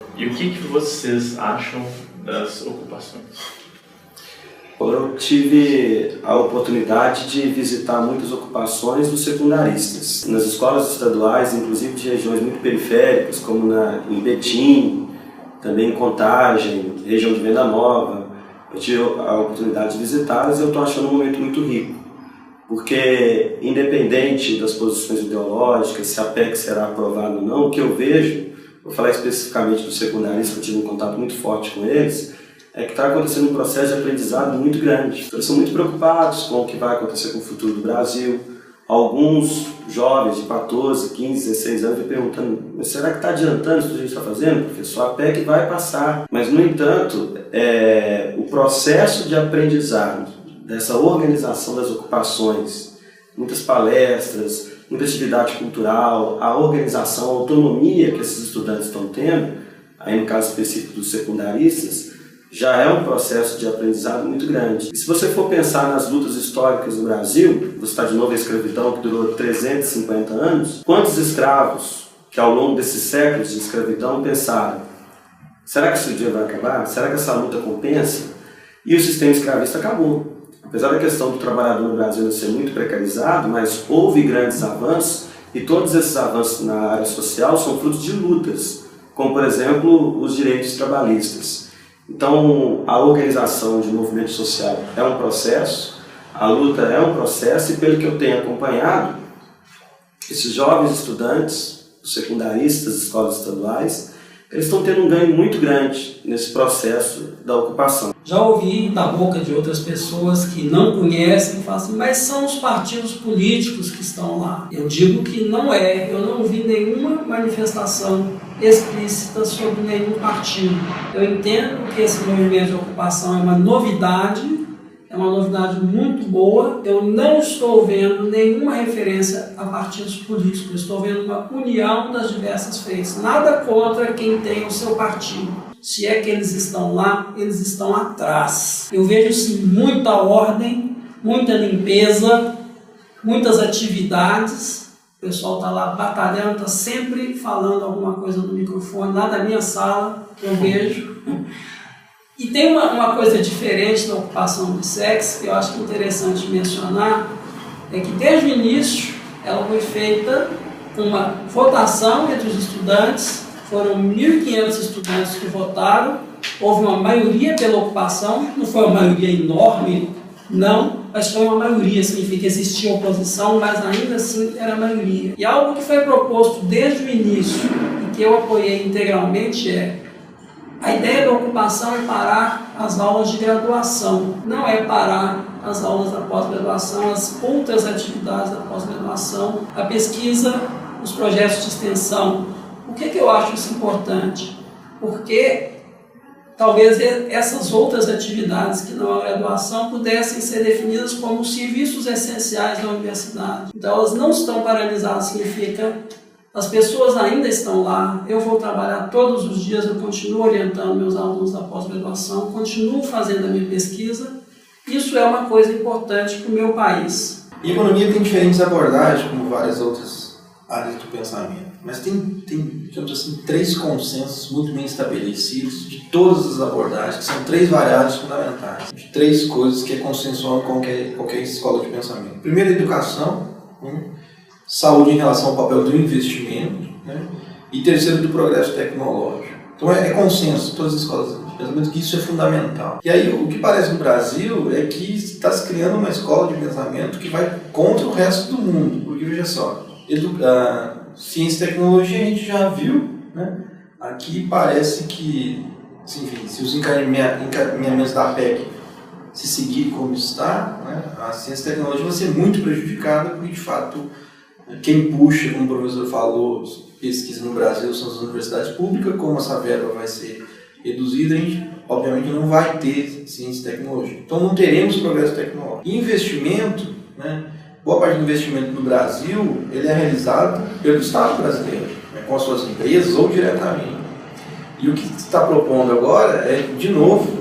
E o que vocês acham das ocupações? Eu tive a oportunidade de visitar muitas ocupações dos secundaristas, nas escolas estaduais, inclusive de regiões muito periféricas, como em Betim, também em Contagem, região de Venda Nova. Eu tive a oportunidade de visitá-las e eu estou achando um momento muito rico, porque independente das posições ideológicas, se a PEC será aprovada ou não, o que eu vejo, vou falar especificamente dos secundaristas, que eu tive um contato muito forte com eles, é que está acontecendo um processo de aprendizado muito grande. Eles são muito preocupados com o que vai acontecer com o futuro do Brasil. Alguns jovens de 14, 15, 16 anos me perguntando: mas será que está adiantando isso que a gente está fazendo, professor? A PEC vai passar. Mas, no entanto, o processo de aprendizado, dessa organização das ocupações, muitas palestras, muita atividade cultural, a organização, a autonomia que esses estudantes estão tendo, aí no caso específico dos secundaristas, já é um processo de aprendizado muito grande. E se você for pensar nas lutas históricas do Brasil, você está de novo a escravidão que durou 350 anos, quantos escravos que ao longo desses séculos de escravidão pensaram: será que esse dia vai acabar? Será que essa luta compensa? E o sistema escravista acabou. Apesar da questão do trabalhador no Brasil ser muito precarizado, mas houve grandes avanços, e todos esses avanços na área social são frutos de lutas, como por exemplo os direitos trabalhistas. Então, a organização de movimento social é um processo, a luta é um processo, e pelo que eu tenho acompanhado, esses jovens estudantes, os secundaristas, escolas estaduais, eles estão tendo um ganho muito grande nesse processo da ocupação. Já ouvi da boca de outras pessoas que não conhecem, falam assim: mas são os partidos políticos que estão lá. Eu digo que não é, eu não vi nenhuma manifestação explícita sobre nenhum partido. Eu entendo que esse movimento de ocupação é uma novidade muito boa. Eu não estou vendo nenhuma referência a partidos políticos, eu estou vendo uma união das diversas frentes. Nada contra quem tem o seu partido. Se é que eles estão lá, eles estão atrás. Eu vejo sim muita ordem, muita limpeza, muitas atividades. O pessoal está lá batalhando, está sempre falando alguma coisa no microfone. Lá da minha sala eu vejo. E tem uma coisa diferente da ocupação do SEX, que eu acho interessante mencionar, é que desde o início ela foi feita com uma votação entre os estudantes. Foram 1.500 estudantes que votaram, houve uma maioria pela ocupação, não foi uma maioria enorme, não, mas foi uma maioria, significa que existia oposição, mas ainda assim era a maioria. E algo que foi proposto desde o início e que eu apoiei integralmente é: a ideia da ocupação é parar as aulas de graduação, não é parar as aulas da pós-graduação, as outras atividades da pós-graduação, a pesquisa, os projetos de extensão. Por que eu acho isso importante? Porque talvez essas outras atividades que não é graduação pudessem ser definidas como serviços essenciais da universidade. Então elas não estão paralisadas, significa as pessoas ainda estão lá, eu vou trabalhar todos os dias, eu continuo orientando meus alunos da pós-graduação, continuo fazendo a minha pesquisa. Isso é uma coisa importante para o meu país. E a economia tem diferentes abordagens, como várias outras áreas do pensamento, mas tem digamos assim, 3 consensos muito bem estabelecidos de todas as abordagens, que são 3 variáveis fundamentais, de 3 coisas que é consensual em qualquer escola de pensamento. Primeiro, educação, saúde em relação ao papel do investimento, e terceiro, do progresso tecnológico. Então é consenso em todas as escolas de pensamento que isso é fundamental. E aí o que parece no Brasil é que está se criando uma escola de pensamento que vai contra o resto do mundo, porque veja só, ciência e tecnologia a gente já viu, Aqui parece que, enfim, se os encaminhamentos da PEC se seguir como está, a ciência e tecnologia vai ser muito prejudicada, porque de fato quem puxa, como o professor falou, pesquisa no Brasil são as universidades públicas. Como essa verba vai ser reduzida, a gente obviamente não vai ter ciência e tecnologia. Então não teremos progresso tecnológico. E investimento, boa parte do investimento no Brasil ele é realizado pelo Estado brasileiro, com as suas empresas ou diretamente. E o que se está propondo agora é, de novo,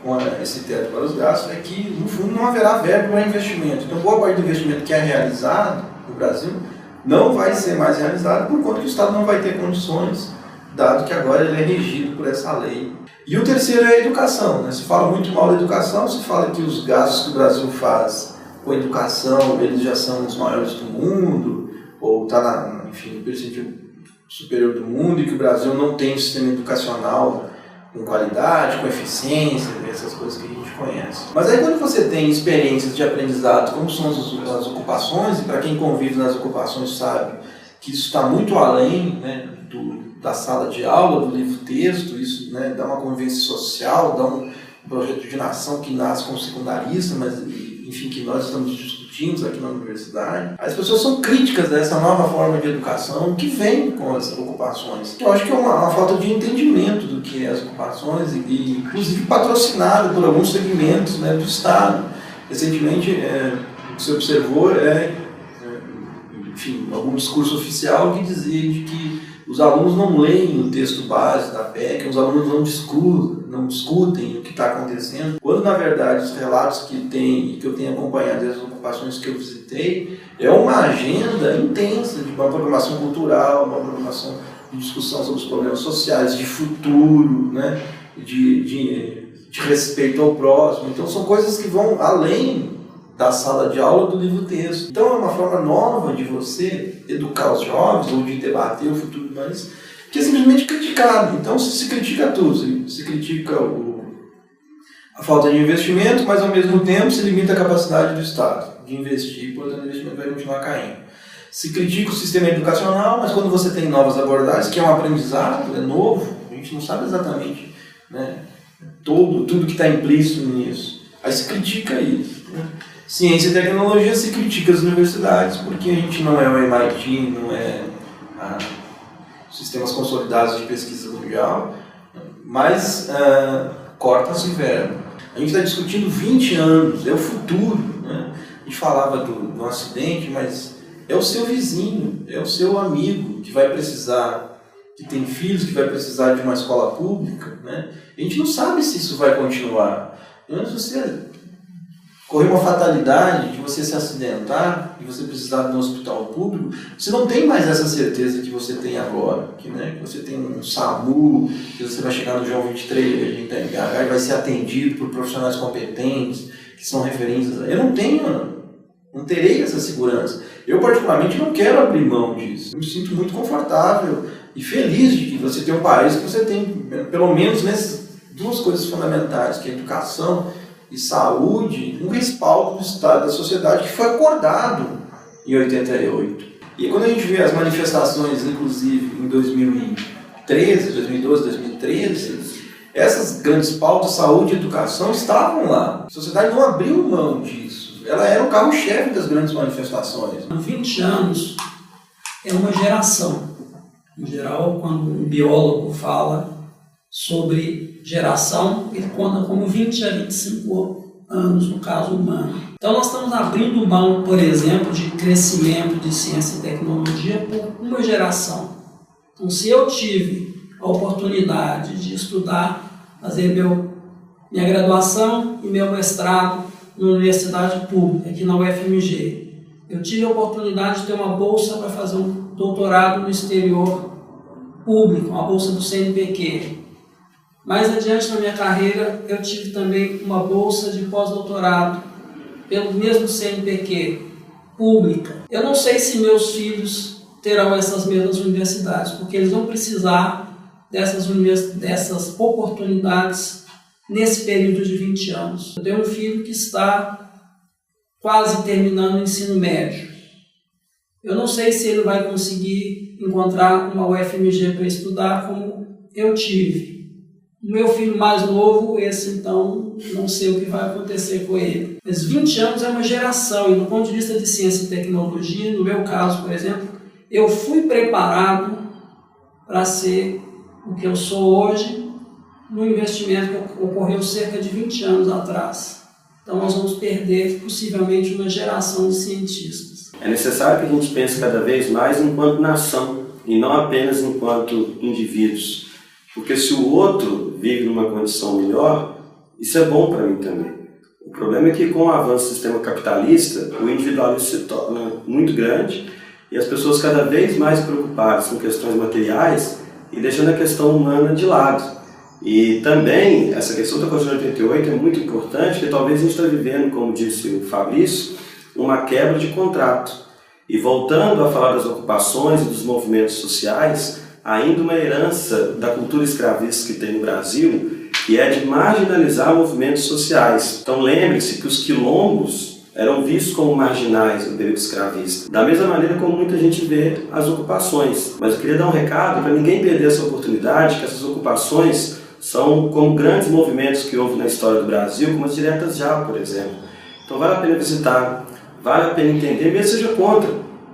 com esse teto para os gastos, é que no fundo não haverá verba para investimento. Então boa parte do investimento que é realizado no Brasil não vai ser mais realizado por conta que o Estado não vai ter condições dado que agora ele é regido por essa lei. E o terceiro é a educação, né? Se fala muito mal da educação, se fala que os gastos que o Brasil faz com a educação, eles já são os maiores do mundo, ou está no percentil superior do mundo, e que o Brasil não tem um sistema educacional com qualidade, com eficiência, essas coisas que a gente conhece. Mas aí quando você tem experiências de aprendizado, como são as ocupações, e para quem convive nas ocupações sabe que isso está muito além, né, da sala de aula, do livro-texto, isso, né, dá uma convivência social, dá um projeto de nação que nasce como secundarista, mas enfim, que nós estamos discutindo aqui na universidade. As pessoas são críticas dessa nova forma de educação que vem com as ocupações. Eu acho que é uma falta de entendimento do que é as ocupações e inclusive patrocinado por alguns segmentos, né, do Estado. Recentemente, o que se observou enfim, algum discurso oficial que dizia de que os alunos não leem o texto base da PEC, os alunos não discutem o que está acontecendo, quando na verdade os relatos que eu tenho acompanhado das ocupações que eu visitei, é uma agenda intensa de uma programação cultural, uma programação de discussão sobre os problemas sociais, de futuro, né, de respeito ao próximo. Então são coisas que vão além da sala de aula do livro-texto. Então é uma forma nova de você educar os jovens ou de debater o futuro, mas que é simplesmente criticado. Então se critica tudo, se critica a falta de investimento, mas ao mesmo tempo se limita a capacidade do Estado de investir, portanto o investimento vai continuar caindo. Se critica o sistema educacional, mas quando você tem novas abordagens, que é um aprendizado, é novo, a gente não sabe exatamente, né, tudo que está implícito nisso. Aí se critica isso, né? Ciência e tecnologia, se critica as universidades, porque a gente não é o MIT, não é sistemas consolidados de pesquisa mundial, mas corta-se verba. A gente está discutindo 20 anos, é o futuro, né? A gente falava do acidente, mas é o seu vizinho, é o seu amigo que vai precisar, que tem filhos, que vai precisar de uma escola pública, né? A gente não sabe se isso vai continuar. Antes você correr uma fatalidade de você se acidentar e você precisar de um hospital público, você não tem mais essa certeza que você tem agora, que você tem um SAMU, que você vai chegar no João 23, a gente tem e vai ser atendido por profissionais competentes, que são referências. Eu não terei essa segurança. Eu particularmente não quero abrir mão disso. Eu me sinto muito confortável e feliz de que você tem um país que você tem, pelo menos nessas duas coisas fundamentais, que é a educação e saúde, um respaldo do Estado, da sociedade, que foi acordado em 88. E quando a gente vê as manifestações, inclusive em 2013, 2012, 2013, essas grandes pautas, saúde e educação, estavam lá. A sociedade não abriu mão disso. Ela era o carro-chefe das grandes manifestações. 20 anos é uma geração. Em geral, quando um biólogo fala sobre geração, ele conta como 20 a 25 anos no caso humano. Então nós estamos abrindo mão, por exemplo, de crescimento de ciência e tecnologia por uma geração. Então se eu tive a oportunidade de estudar, fazer minha graduação e meu mestrado na universidade pública, aqui na UFMG, eu tive a oportunidade de ter uma bolsa para fazer um doutorado no exterior público, uma bolsa do CNPq. Mais adiante na minha carreira, eu tive também uma bolsa de pós-doutorado pelo mesmo CNPq, pública. Eu não sei se meus filhos terão essas mesmas universidades, porque eles vão precisar dessas oportunidades nesse período de 20 anos. Eu tenho um filho que está quase terminando o ensino médio. Eu não sei se ele vai conseguir encontrar uma UFMG para estudar como eu tive. O meu filho mais novo, esse então, não sei o que vai acontecer com ele. Mas 20 anos é uma geração, e do ponto de vista de ciência e tecnologia, no meu caso, por exemplo, eu fui preparado para ser o que eu sou hoje, no investimento que ocorreu cerca de 20 anos atrás. Então nós vamos perder, possivelmente, uma geração de cientistas. É necessário que a gente pense cada vez mais enquanto nação, e não apenas enquanto indivíduos. Porque se o outro vive numa condição melhor, isso é bom para mim também. O problema é que com o avanço do sistema capitalista, o individualismo se torna muito grande e as pessoas cada vez mais preocupadas com questões materiais e deixando a questão humana de lado. E também, essa questão da Constituição de 88 é muito importante, porque talvez a gente está vivendo, como disse o Fabrício, uma quebra de contrato. E voltando a falar das ocupações e dos movimentos sociais, ainda uma herança da cultura escravista que tem no Brasil, que é de marginalizar movimentos sociais. Então lembre-se que os quilombos eram vistos como marginais no período escravista, da mesma maneira como muita gente vê as ocupações. Mas eu queria dar um recado para ninguém perder essa oportunidade, que essas ocupações são como grandes movimentos que houve na história do Brasil, como as diretas já, por exemplo. Então vale a pena visitar, vale a pena entender, mesmo seja contra,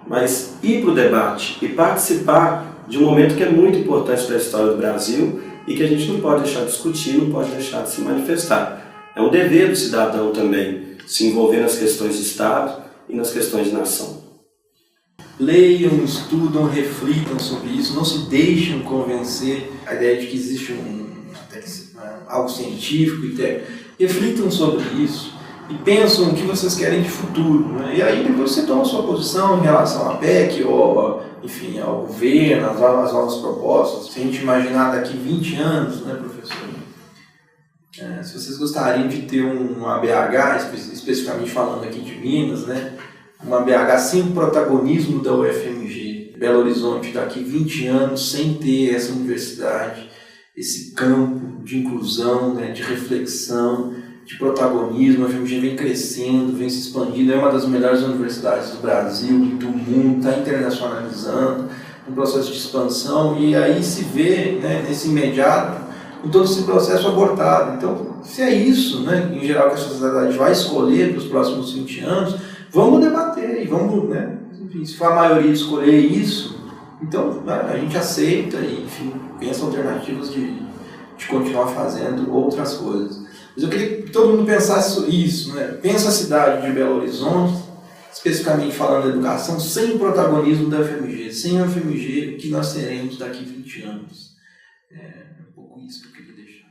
mas ir para o debate e participar de um momento que é muito importante para a história do Brasil e que a gente não pode deixar de discutir, não pode deixar de se manifestar. É um dever do cidadão também se envolver nas questões de Estado e nas questões de nação. Leiam, estudam, reflitam sobre isso, não se deixem convencer a ideia de que existe algo científico e técnico. Reflitam sobre isso e pensam o que vocês querem de futuro, né? E aí depois você toma a sua posição em relação à PEC ou, enfim, ao governo, às novas propostas. Se a gente imaginar daqui 20 anos, né, professor? Se vocês gostariam de ter uma BH, especificamente falando aqui de Minas, né? Uma BH sem o protagonismo da UFMG, Belo Horizonte daqui 20 anos, sem ter essa universidade, esse campo de inclusão, né, de reflexão, de protagonismo. A UFMG vem crescendo, vem se expandindo, é uma das melhores universidades do Brasil e do mundo, está internacionalizando, um processo de expansão, e aí se vê, né, nesse imediato, com todo esse processo abortado. Então, se é isso, né, em geral, que a sociedade vai escolher para os próximos 20 anos, vamos debater e vamos, né, enfim, se for a maioria escolher isso, então a gente aceita e, enfim, pensa alternativas de continuar fazendo outras coisas. Mas eu queria que todo mundo pensasse isso, né? Pensa a cidade de Belo Horizonte, especificamente falando da educação, sem o protagonismo da UFMG, sem a UFMG, o que nós teremos daqui 20 anos. É um pouco isso que eu queria deixar.